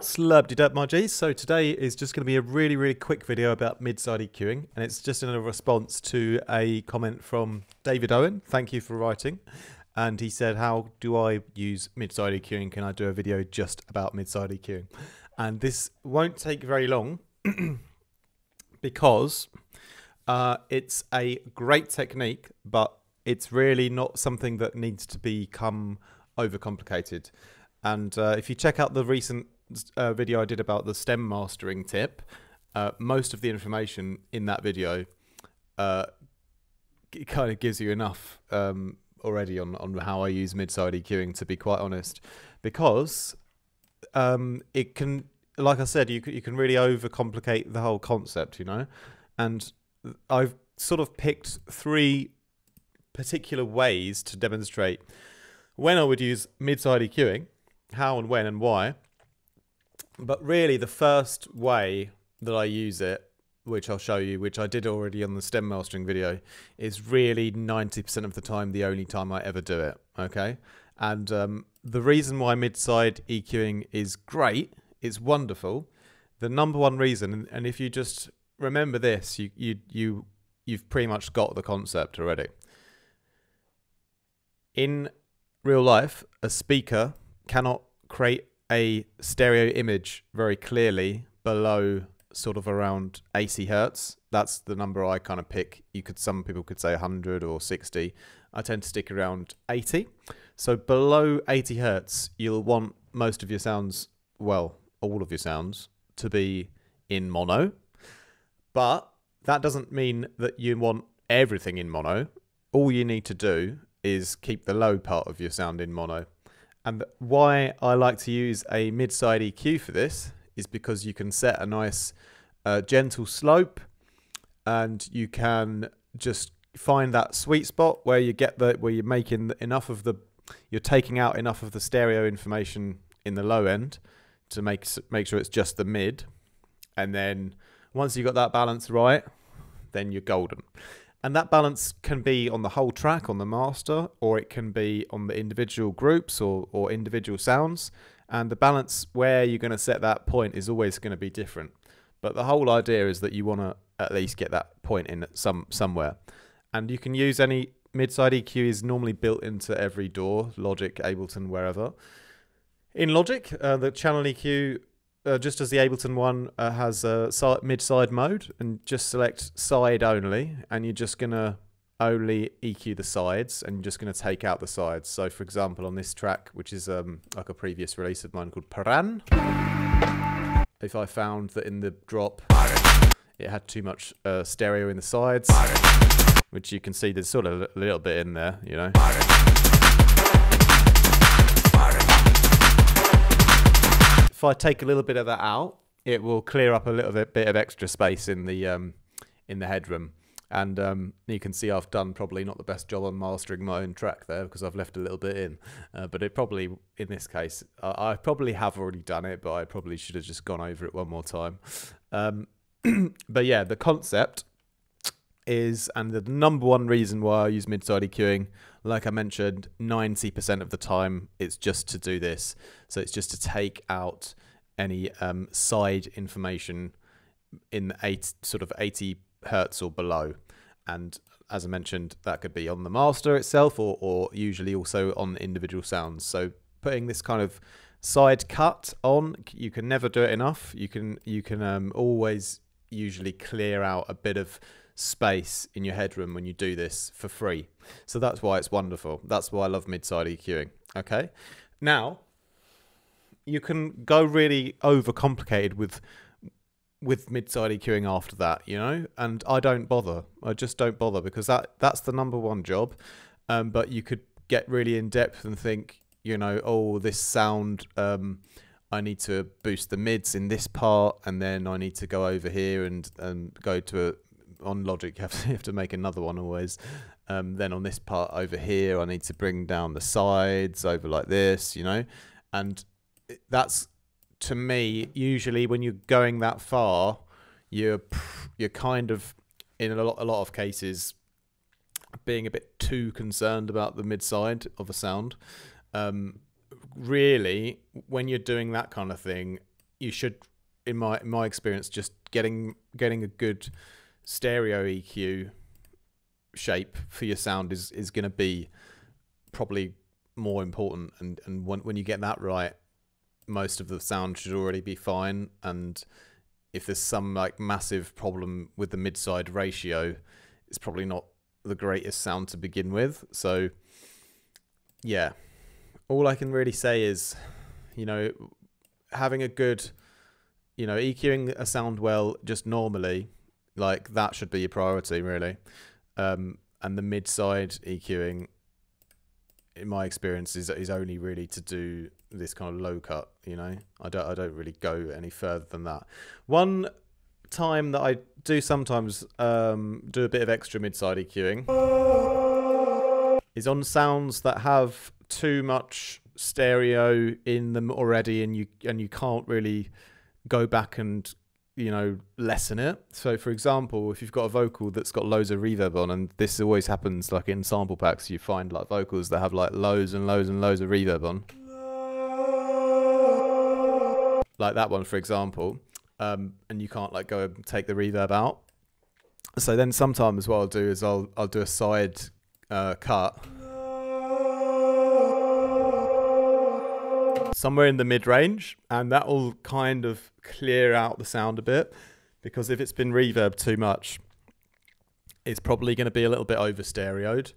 Slurp-de-derp, my G's. So today is just going to be a really quick video about mid-side EQing, and it's just in a response to a comment from David Owen. Thank you for writing. And he said, how do I use mid-side EQing? Can I do a video just about mid-side EQing? And this won't take very long because it's a great technique, but it's really not something that needs to become overcomplicated. And if you check out the recent video I did about the stem mastering tip, most of the information in that video it kind of gives you enough already on how I use mid-side EQing, to be quite honest, because it can, like I said, you can really overcomplicate the whole concept, you know. And I've sort of picked three particular ways to demonstrate when I would use mid-side EQing, how and when and why. But really the first way that I use it, which I'll show you, which I did already on the stem mastering video, is really 90% of the time the only time I ever do it, okay? And the reason why mid-side EQing is great, it's wonderful, the number one reason, and if you just remember this, you've pretty much got the concept already. In real life, a speaker cannot create a stereo image very clearly below sort of around 80 hertz. That's the number I kind of pick. Some people could say 100 or 60. I tend to stick around 80. So below 80 hertz, you'll want most of your sounds, well, all of your sounds, to be in mono. But that doesn't mean that you want everything in mono. All you need to do is keep the low part of your sound in mono. And why I like to use a mid-side EQ for this is because you can set a nice gentle slope, and you can just find that sweet spot where you get where you're making enough of you're taking out enough of the stereo information in the low end to make sure it's just the mid. And then once you've got that balance right, then you're golden. And that balance can be on the whole track, on the master, or it can be on the individual groups or individual sounds. And the balance where you're going to set that point is always going to be different. But the whole idea is that you want to at least get that point in somewhere. And you can use any mid-side EQ is normally built into every DAW, Logic, Ableton, wherever. In Logic, the channel EQ, just as the Ableton one has a mid-side mode, and just select side only, and you're just going to only EQ the sides, and you're just going to take out the sides. So for example, on this track, which is like a previous release of mine called Paran, if I found that in the drop it had too much stereo in the sides, which you can see there's sort of a little bit in there, you know. If I take a little bit of that out, it will clear up a little bit of extra space in the headroom. And you can see I've done probably not the best job on mastering my own track there, because I've left a little bit in. But it probably, in this case, I probably have already done it, but I probably should have just gone over it one more time. But yeah, the concept is, and the number one reason why I use mid-side EQing, like I mentioned, 90% of the time it's just to do this. So it's just to take out any side information in sort of 80 hertz or below. And as I mentioned, that could be on the master itself, or usually also on individual sounds. So putting this kind of side cut on, you can never do it enough. You can always usually clear out a bit of space in your headroom when you do this for free. So that's why it's wonderful. That's why I love mid-side EQing. Okay, now you can go really overcomplicated with mid-side EQing after that, you know, and I don't bother. I just don't bother, because that's the number one job. But you could get really in depth and think, you know, oh, this sound, I need to boost the mids in this part, and then I need to go over here and go to on Logic, you have to make another one always. Then on this part over here, I need to bring down the sides over like this, you know. And that's, to me, usually when you're going that far, you're kind of, in a lot of cases, being a bit too concerned about the mid-side of a sound. Really, when you're doing that kind of thing, you should, in my experience, just getting a good stereo EQ shape for your sound is going to be probably more important. And when you get that right, most of the sound should already be fine. And if there's some like massive problem with the mid-side ratio, it's probably not the greatest sound to begin with. So yeah, all I can really say is, you know, having a good, you know, EQing a sound well just normally, like that should be your priority really. And the mid-side EQing, in my experience, is only really to do this kind of low cut. You know, I don't really go any further than that. One time that I do sometimes do a bit of extra mid-side EQing is on sounds that have too much stereo in them already, and you can't really go back and, you know, lessen it. So for example, if you've got a vocal that's got loads of reverb on, and this always happens like in sample packs, you find like vocals that have like loads and loads and loads of reverb on, like that one for example, and you can't like go and take the reverb out. So then sometimes what I'll do is I'll do a side cut somewhere in the mid-range, and that will kind of clear out the sound a bit, because if it's been reverbed too much, it's probably going to be a little bit over stereoed.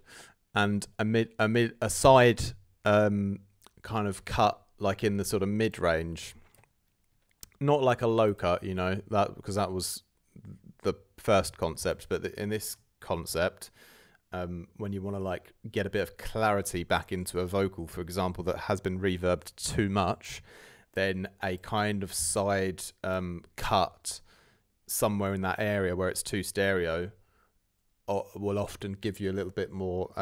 And a side kind of cut like in the sort of mid-range, not like a low cut, you know, that because that was the first concept, but in this concept, when you want to like get a bit of clarity back into a vocal, for example, that has been reverbed too much, then a kind of side cut somewhere in that area where it's too stereo will often give you a little bit more,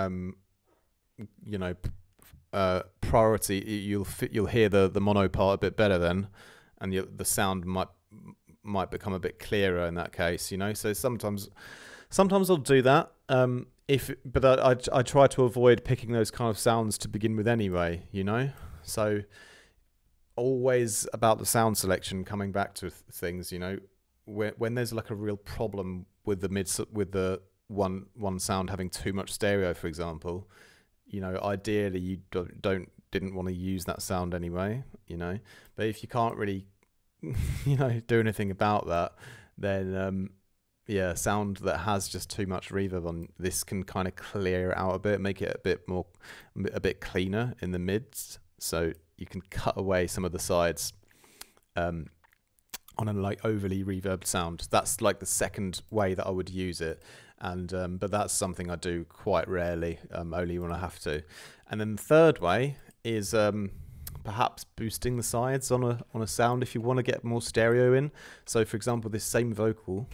you know, priority. You'll hear the mono part a bit better then, and the sound might become a bit clearer in that case, you know. So sometimes I'll do that. But I try to avoid picking those kind of sounds to begin with anyway, you know. So always about the sound selection, coming back to things, you know, when there's like a real problem with the one sound having too much stereo, for example, you know, ideally you didn't want to use that sound anyway, you know. But if you can't really you know, do anything about that, then yeah, sound that has just too much reverb on, this can kind of clear it out a bit, make it a bit cleaner in the mids, so you can cut away some of the sides on a like overly reverbed sound. That's like the second way that I would use it, and but that's something I do quite rarely, only when I have to. And then the third way is perhaps boosting the sides on a sound if you want to get more stereo in. So for example, this same vocal,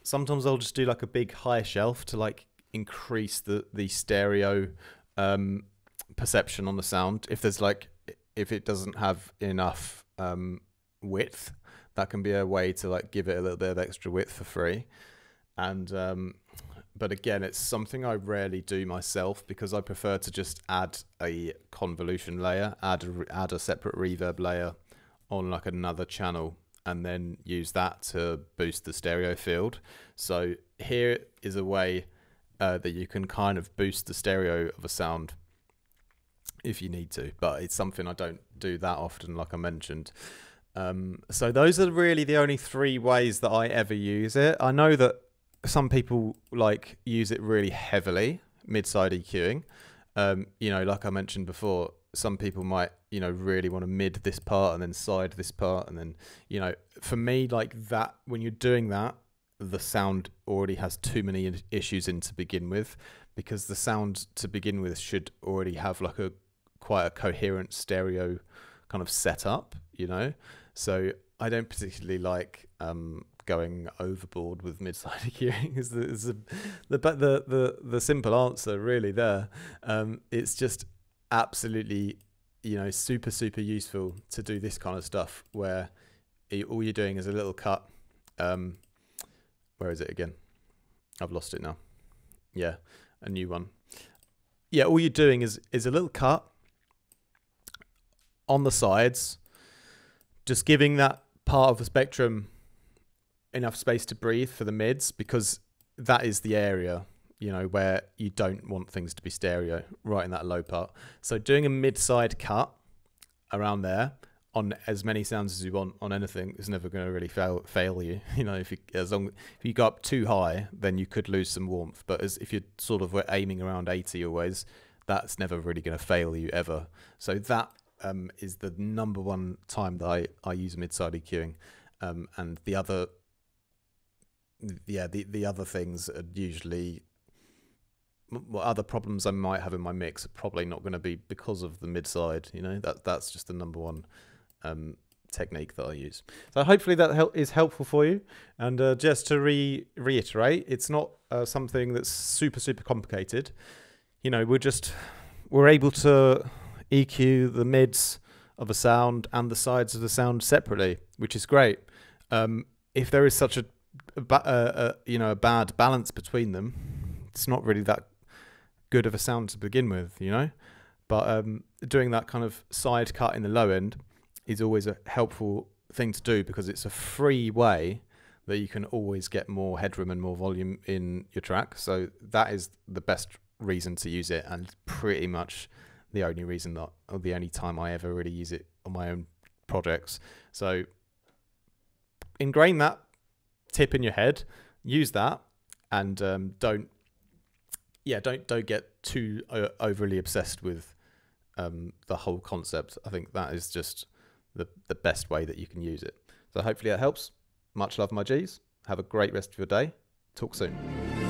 sometimes I'll just do like a big high shelf to like increase the stereo perception on the sound. If it doesn't have enough width, that can be a way to like give it a little bit of extra width for free. And but again, it's something I rarely do myself, because I prefer to just add a convolution layer, add a separate reverb layer on like another channel, and then use that to boost the stereo field. So here is a way that you can kind of boost the stereo of a sound if you need to, but it's something I don't do that often, like I mentioned. So those are really the only three ways that I ever use it. I know that some people like use it really heavily, mid-side EQing. You know, like I mentioned before, some people might, you know, really want to mid this part and then side this part, and then, you know, for me, like that, when you're doing that, the sound already has too many issues in to begin with, because the sound to begin with should already have like quite a coherent stereo kind of setup, you know. So I don't particularly like going overboard with mid-side EQing. is the simple answer really there. It's just absolutely, you know, super useful to do this kind of stuff where all you're doing is a little cut. Where is it again? I've lost it now. Yeah, a new one. Yeah, all you're doing is a little cut, on the sides, just giving that part of the spectrum enough space to breathe for the mids, because that is the area, you know, where you don't want things to be stereo, right in that low part. So doing a mid-side cut around there on as many sounds as you want on anything is never going to really fail you. You know, if you go up too high, then you could lose some warmth. But if you're sort of aiming around 80 always, that's never really going to fail you ever. So that is the number one time that I use mid-side EQing. And the other, the other things are usually, what other problems I might have in my mix are probably not going to be because of the mid-side. You know, that's just the number one technique that I use. So hopefully that is helpful for you. And just to reiterate, it's not something that's super complicated. You know, we're able to EQ the mids of a sound and the sides of the sound separately, which is great. If there is such a bad balance between them, it's not really that good of a sound to begin with, you know. But doing that kind of side cut in the low end is always a helpful thing to do, because it's a free way that you can always get more headroom and more volume in your track. So that is the best reason to use it, and pretty much the only reason or the only time I ever really use it on my own projects. So ingrain that tip in your head, use that, and don't get too overly obsessed with the whole concept. I think that is just the best way that you can use it. So hopefully that helps. Much love, my G's. Have a great rest of your day. Talk soon.